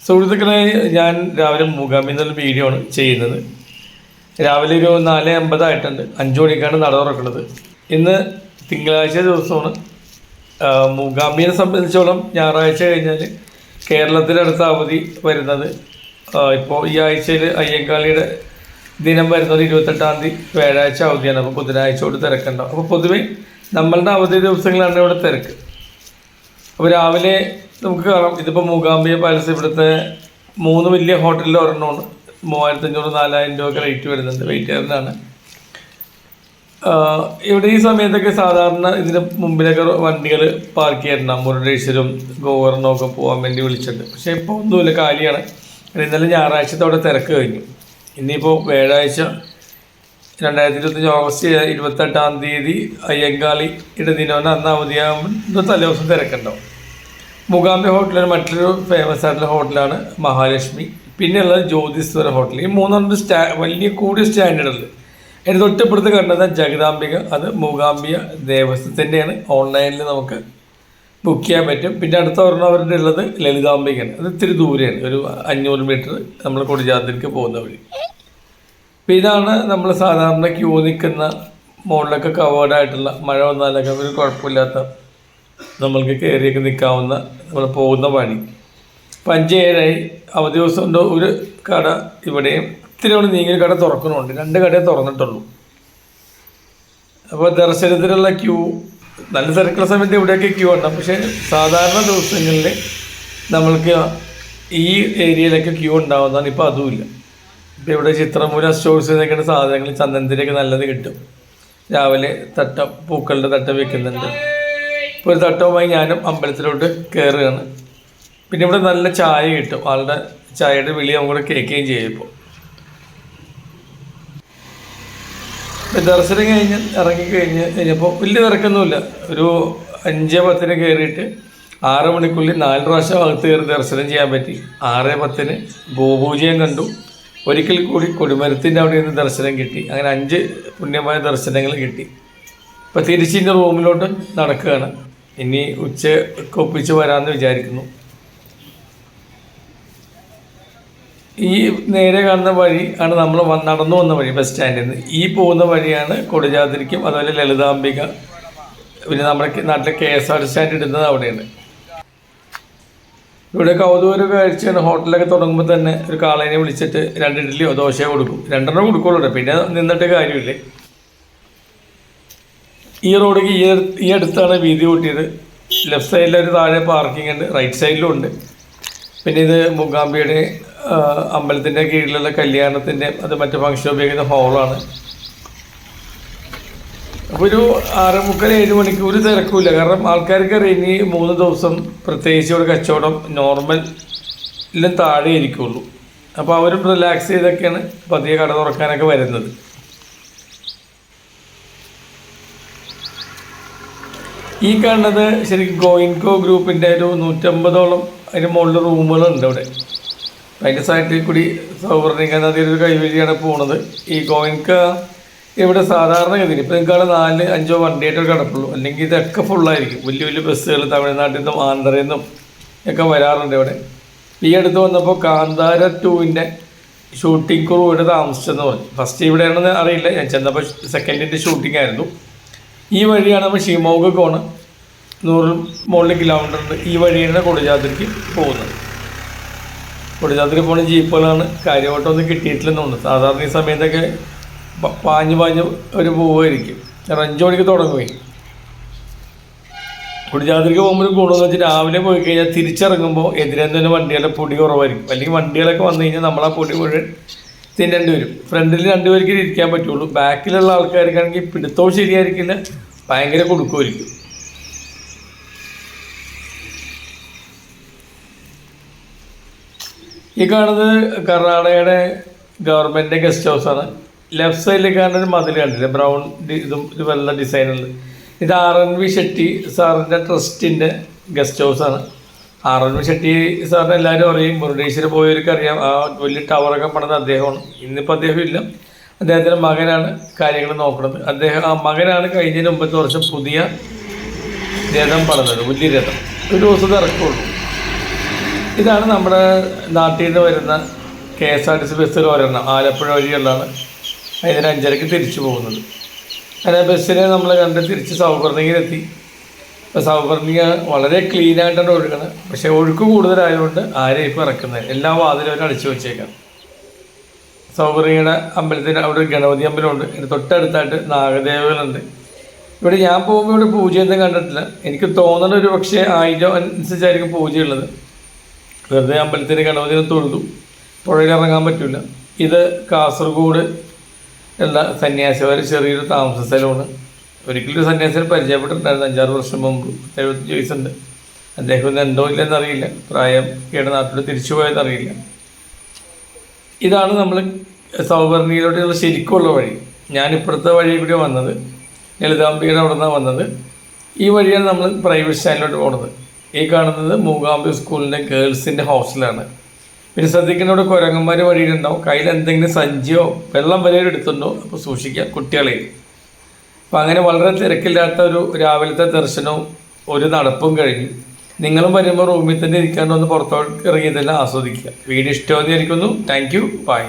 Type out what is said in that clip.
സുഹൃത്തുക്കളെ, ഞാൻ രാവിലെ മൂകാംബി എന്നുള്ള വീഡിയോ ആണ് ചെയ്യുന്നത്. രാവിലെ ഒരു 4:50 ആയിട്ടുണ്ട്. 5 മണിക്കാണ് നട തുറക്കുന്നത്. ഇന്ന് തിങ്കളാഴ്ച ദിവസമാണ്. മൂകാംബിയെ സംബന്ധിച്ചോളം ഞായറാഴ്ച കഴിഞ്ഞാൽ കേരളത്തിലടുത്ത അവധി വരുന്നത്. ഇപ്പോൾ ഈ ആഴ്ചയിൽ അയ്യങ്കാളിയുടെ ദിനം വരുന്നത് 28-ാം തീയതി വ്യാഴാഴ്ച അവധിയാണ്. അപ്പോൾ ബുധനാഴ്ച കൊണ്ട് തിരക്കുണ്ടാവും. അപ്പോൾ പൊതുവേ നമ്മളുടെ അവധി ദിവസങ്ങളാണ് ഇവിടെ തിരക്ക്. അപ്പോൾ രാവിലെ നമുക്ക് കാണാം, ഇതിപ്പോൾ മൂകാംബിയ പാലസ് ഇവിടുത്തെ 3 വലിയ ഹോട്ടലിൽ ഒരെണ്ണമാണ്. 3500-4000 രൂപ റേറ്റ് വരുന്നുണ്ട്. വെയിറ്റേറിനാണ്. ഇവിടെ ഈ സമയത്തൊക്കെ സാധാരണ ഇതിന് മുമ്പിലൊക്കെ വണ്ടികൾ പാർക്ക് ചെയ്യാറുണ്ടാകും. മുരുടേശ്വരം ഗോവർണോ ഒക്കെ പോകാൻ വേണ്ടി വിളിച്ചിട്ടുണ്ട്. പക്ഷേ ഇപ്പോൾ ഒന്നുമില്ല, കാലിയാണ്. ഇന്നലെ ഞായറാഴ്ചത്തോടെ തിരക്ക് കഴിഞ്ഞു. ഇനിയിപ്പോൾ വ്യാഴാഴ്ച 2025 ഓഗസ്റ്റ് 28-ാം തീയതി അയ്യങ്കാളിയുടെ ദിനമാണ്. അന്ന് അവധിയാകുമ്പോൾ തലേദിവസം തിരക്കുണ്ടാവും. മൂകാംബി ഹോട്ടലിൽ മറ്റൊരു ഫേമസ് ആയിട്ടുള്ള ഹോട്ടലാണ് മഹാലക്ഷ്മി. പിന്നെയുള്ളത് ജ്യോതിസ്വര ഹോട്ടൽ. ഈ 3 വലിയ കൂടിയ സ്റ്റാൻഡേർഡിൽ അതിന് തൊട്ടിപ്പുറത്ത് കണ്ടത് ജഗദാംബിക. അത് മൂകാംബിയ ദേവസ്വത്തിൻ്റെയാണ്. ഓൺലൈനിൽ നമുക്ക് ബുക്ക് ചെയ്യാൻ പറ്റും. പിന്നെ അടുത്ത ഒരെണ്ണം അവരുടെ ഉള്ളത് ലളിതാംബികയാണ്. അത് ഇത്തിരി ദൂരെയാണ്, ഒരു 500 മീറ്റർ നമ്മൾ കൊടിജാദ്രിക്ക് പോകുന്ന വഴി. അപ്പോൾ ഇതാണ് നമ്മൾ സാധാരണ ക്യൂ നിൽക്കുന്ന, മുകളിലൊക്കെ കവേർഡായിട്ടുള്ള, മഴ വന്നാലൊക്കെ ഒരു കുഴപ്പമില്ലാത്ത നമ്മൾക്ക് കയറിയൊക്കെ നിൽക്കാവുന്ന നമ്മൾ പോകുന്ന വഴി. 5-7 അവധി ദിവസം കൊണ്ട് ഒരു കട ഇവിടെയും ഇത്തിരി കൊണ്ട് നീങ്ങിയ കട തുറക്കണമുണ്ട്. 2 കടയെ തുറന്നിട്ടുള്ളൂ. അപ്പോൾ ദർശനത്തിനുള്ള ക്യൂ നല്ല തിരക്കുള്ള സമയത്ത് ഇവിടെയൊക്കെ ക്യൂ ഉണ്ടാകും. പക്ഷേ സാധാരണ ദിവസങ്ങളിൽ നമ്മൾക്ക് ഈ ഏരിയയിലൊക്കെ ക്യൂ ഉണ്ടാകുന്നതാണ്. ഇപ്പോൾ അതുമില്ല. ഇപ്പോൾ ഇവിടെ ചിത്രമൂല സ്റ്റോഴ്സ് എന്നൊക്കെയാണ് സാധനങ്ങൾ, ചന്ദനത്തിൻ്റെയൊക്കെ നല്ലത് കിട്ടും. രാവിലെ പൂക്കളുടെ തട്ടം വെക്കുന്നുണ്ട്. ഇപ്പോൾ ഒരു തട്ടവുമായി ഞാനും അമ്പലത്തിലോട്ട് കയറുകയാണ്. പിന്നെ ഇവിടെ നല്ല ചായ കിട്ടും. ആളുടെ ചായയുടെ വിളി നമുക്ക് കേൾക്കുകയും ചെയ്യും. ഇപ്പോൾ ദർശനം ഇറങ്ങിക്കഴിഞ്ഞപ്പോൾ വലിയ തിരക്കൊന്നുമില്ല. ഒരു 5:10 കയറിയിട്ട് 6 മണിക്കുള്ളിൽ 4 പ്രാവശ്യം അകത്ത് കയറി ദർശനം ചെയ്യാൻ പറ്റി. 6:10 ഗോപൂജയും കണ്ടു. ഒരിക്കൽ കൂടി കൊടിമരത്തിൻ്റെ അവിടെ നിന്ന് ദർശനം കിട്ടി. അങ്ങനെ 5 പുണ്യമായ ദർശനങ്ങൾ കിട്ടി. ഇപ്പോൾ തിരിച്ചിൻ്റെ റൂമിലോട്ട് നടക്കുകയാണ്. ഇനി ഉച്ചയ്ക്ക് ഒപ്പിച്ച് വരാമെന്ന് വിചാരിക്കുന്നു. ഈ നേരെ കാണുന്ന വഴി ആണ് നമ്മൾ നടന്നു വന്ന വഴി. ബസ് സ്റ്റാൻഡിൽ നിന്ന് ഈ പോകുന്ന വഴിയാണ് കൊടിജാദ്രിക്കും അതുപോലെ ലളിതാംബിക. പിന്നെ നമ്മുടെ നാട്ടിലെ KSR സ്റ്റാൻഡ് ഇടുന്നത് അവിടെയാണ്. ഇവിടെ കൗതുക കാഴ്ചയാണ്. ഹോട്ടലൊക്കെ തുടങ്ങുമ്പോൾ തന്നെ ഒരു കാളേനെ വിളിച്ചിട്ട് 2 ഇഡ്ഡലിയോ ദോശയോ കൊടുക്കും. 2 കൊടുക്കുള്ളൂ. പിന്നെ നിന്നിട്ട് കാര്യമില്ലേ. ഈ റോഡിക്ക് ഈ അടുത്താണ് വീതി കൂട്ടിയത്. ലെഫ്റ്റ് സൈഡിലൊരു താഴെ പാർക്കിംഗ് ഉണ്ട്, റൈറ്റ് സൈഡിലും ഉണ്ട്. പിന്നെ ഇത് മൂകാംബിയുടെ അമ്പലത്തിൻ്റെ കീഴിലുള്ള കല്യാണത്തിൻ്റെ അത് മറ്റു ഫംഗ്ഷൻ ഉപയോഗിക്കുന്ന ഹോളാണ്. അപ്പോൾ ഒരു 6:45-7 മണിക്ക് ഒരു തിരക്കുമില്ല. കാരണം ആൾക്കാർക്ക് അറിയാം ഇനി 3 ദിവസം പ്രത്യേകിച്ച് ഇവിടെ കച്ചവടം നോർമലിലും താഴെ ഇരിക്കുള്ളൂ. അപ്പോൾ അവരും റിലാക്സ് ചെയ്തൊക്കെയാണ് പതിയെ കട തുറക്കാനൊക്കെ വരുന്നത്. ഈ കാണുന്നത് ശരിക്കും ഗോയിൻകോ ഗ്രൂപ്പിൻ്റെ ഒരു 150ഓളം അതിന് മുകളിൽ റൂമുകളുണ്ട് ഇവിടെ. അതിൻ്റെ സൈഡിൽ കൂടി സൗവർണിക നദിയുടെ കൈവഴിയാണ് പോകുന്നത്. ഈ ഗോയിൻക ഇവിടെ സാധാരണഗതിയിൽ ഇപ്പോൾ നിങ്ങൾക്ക് 4-5 വണ്ടിയായിട്ട് കിടപ്പുള്ളൂ. അല്ലെങ്കിൽ ഇതൊക്കെ ഫുള്ളായിരിക്കും. വലിയ വലിയ ബസ്സുകൾ തമിഴ്നാട്ടിൽ നിന്നും ആന്ധ്രയിൽ നിന്നും ഒക്കെ വരാറുണ്ട് ഇവിടെ. ഈ അടുത്ത് വന്നപ്പോൾ കാന്താര 2ൻ്റെ ഷൂട്ടിംഗ് ക്രൂ ഇവിടെ താമസിച്ചെന്ന് പറഞ്ഞു. ഫസ്റ്റ് ഇവിടെയാണെന്ന് അറിയില്ല. ഞാൻ ചെന്നപ്പോൾ സെക്കൻഡിൻ്റെ ഷൂട്ടിംഗ് ആയിരുന്നു. ഈ വഴിയാണ് നമ്മൾ ഷിമോഗ 100 മുകളിൽ കിലോമീറ്റർ ഉണ്ട്. ഈ വഴിയാണ് കൊടിജാദ്രിക്ക് പോകുന്നത്. കൊടിജാദ്രി പോകുന്ന ജീപ്പുകളാണ്. കാര്യമായിട്ടൊന്നും കിട്ടിയിട്ടില്ലെന്നുണ്ട്. സാധാരണ ഈ സമയത്തൊക്കെ പാഞ്ഞ് ഒരു പോവുമായിരിക്കും. 5 മണിക്ക് തുടങ്ങുകയും കൊടിജാദ്രിക്ക് പോകുമ്പോൾ ഗുണമെന്ന് വെച്ചാൽ രാവിലെ പോയി കഴിഞ്ഞാൽ തിരിച്ചിറങ്ങുമ്പോൾ എതിരെന്തന്നെ വണ്ടികളുടെ പൊടി കുറവായിരിക്കും. അല്ലെങ്കിൽ വണ്ടികളൊക്കെ വന്നു കഴിഞ്ഞാൽ നമ്മൾ ആ പൊടി മുഴുവൻ തിന്നേണ്ടി വരും. ഫ്രണ്ടിൽ 2 പേർക്ക് ഇരിക്കാൻ പറ്റുള്ളൂ. ബാക്കിലുള്ള ആൾക്കാർക്കാണെങ്കിൽ പിടുത്തവും ശരിയായിരിക്കില്ല, ഭയങ്കര കൊടുക്കുമായിരിക്കും. ഈ കാണുന്നത് കർണാടകയുടെ ഗവൺമെൻറ് ഗസ്റ്റ് ഹൗസാണ്. ലെഫ്റ്റ് സൈഡിൽ കാണുന്നൊരു മതിൽ കണ്ടില്ലേ, ബ്രൗൺ ഇതും ഒരു വെള്ള ഡിസൈനുള്ളത്. ഇത് RNV ഷെട്ടി സാറിൻ്റെ ട്രസ്റ്റിൻ്റെ ഗസ്റ്റ് ഹൗസാണ്. RNV ഷെട്ടി സാറിന് എല്ലാവരും അറിയും. മുരുടേശ്വരം പോയവർക്ക് അറിയാം. ആ വലിയ ടവറൊക്കെ പണിത് അദ്ദേഹമാണ്. ഇന്നിപ്പോൾ അദ്ദേഹം ഇല്ല. അദ്ദേഹത്തിൻ്റെ മകനാണ് കാര്യങ്ങൾ നോക്കുന്നത്. ആ മകനാണ് കഴിഞ്ഞ 9 വർഷം പുതിയ രഥം പണിതത്. വലിയ രഥം. ഒരു ദിവസം ഇറക്കുള്ളൂ. ഇതാണ് നമ്മുടെ നാട്ടിൽ നിന്ന് വരുന്ന KSRTC ബസ്സിൽ ഒരെണ്ണം ആലപ്പുഴ വഴിയുള്ളതാണ്. അതിന് 5:30 തിരിച്ചു പോകുന്നത്. അങ്ങനെ ബസ്സിനെ നമ്മൾ കണ്ട് തിരിച്ച് സൗപർണികയിലെത്തി. ഇപ്പോൾ സൗപർണിക വളരെ ക്ലീനായിട്ടാണ് ഒഴുകുന്നത്. പക്ഷേ ഒഴുക്ക് കൂടുതലായതുകൊണ്ട് ആരെയും ഇപ്പോൾ ഇറക്കുന്നത് എല്ലാ വാതിലും അവർ അടിച്ചു വെച്ചേക്കാം. സൗപർണികയുടെ അമ്പലത്തിന് അവിടെ ഒരു ഗണപതി അമ്പലമുണ്ട്. അതിന് തൊട്ടടുത്തായിട്ട് നാഗദേവകളുണ്ട്. ഇവിടെ ഞാൻ പോകുമ്പോൾ ഇവിടെ പൂജയൊന്നും കണ്ടിട്ടില്ല. എനിക്ക് തോന്നുന്ന ഒരു പക്ഷേ 1000 അനുസരിച്ചായിരിക്കും പൂജയുള്ളത്. വെറുതെ അമ്പലത്തിന് ഗണപതിനെ തൊഴുതു. പുഴയിൽ ഇറങ്ങാൻ പറ്റില്ല. ഇത് കാസർഗോഡ് ഉള്ള സന്യാസിമാർ ചെറിയൊരു താമസ സ്ഥലമാണ്. ഒരിക്കലും ഒരു സന്യാസിനെ പരിചയപ്പെട്ടിട്ടുണ്ടായിരുന്നു 5-6 വർഷം മുമ്പ്. 75 വയസ്സുണ്ട്. അദ്ദേഹം ഇന്ന് എന്തോ ഇല്ലെന്നറിയില്ല. പ്രായം കേട് നാട്ടിൽ തിരിച്ചു പോയതറിയില്ല. ഇതാണ് നമ്മൾ സൗപർണിയിലോട്ടുള്ള ശരിക്കുള്ള വഴി. ഞാനിപ്പുറത്തെ വഴി കൂടി വന്നത്, ലളിതാംബികയുടെ അവിടെ നിന്നാണ് വന്നത്. ഈ വഴിയാണ് നമ്മൾ പ്രൈവറ്റ് സ്റ്റാൻഡിലോട്ട് പോകുന്നത്. ഈ കാണുന്നത് മൂകാംബിക സ്കൂളിൻ്റെ ഗേൾസിൻ്റെ ഹോസ്റ്റലാണ്. പിന്നെ ശ്രദ്ധിക്കുന്നവിടെ കുരങ്ങന്മാർ വഴിയിലുണ്ടാവും. കയ്യിൽ എന്തെങ്കിലും സഞ്ചിയോ വെള്ളം വരെ എടുത്തുണ്ടോ, അപ്പോൾ സൂക്ഷിക്കുക കുട്ടികളെ. അപ്പോൾ അങ്ങനെ വളരെ തിരക്കില്ലാത്ത ഒരു രാവിലത്തെ ദർശനവും ഒരു നടപ്പും കഴിഞ്ഞു. നിങ്ങളും വരുമ്പോൾ റൂമിൽ തന്നെ ഇരിക്കാണ്ട് ഒന്ന് പുറത്തോട്ട് ഇറങ്ങി തന്നെ ആസ്വദിക്കുക. വീഡിയോ ഇഷ്ടമായിരിക്കുന്നു. Thank you. ബൈ.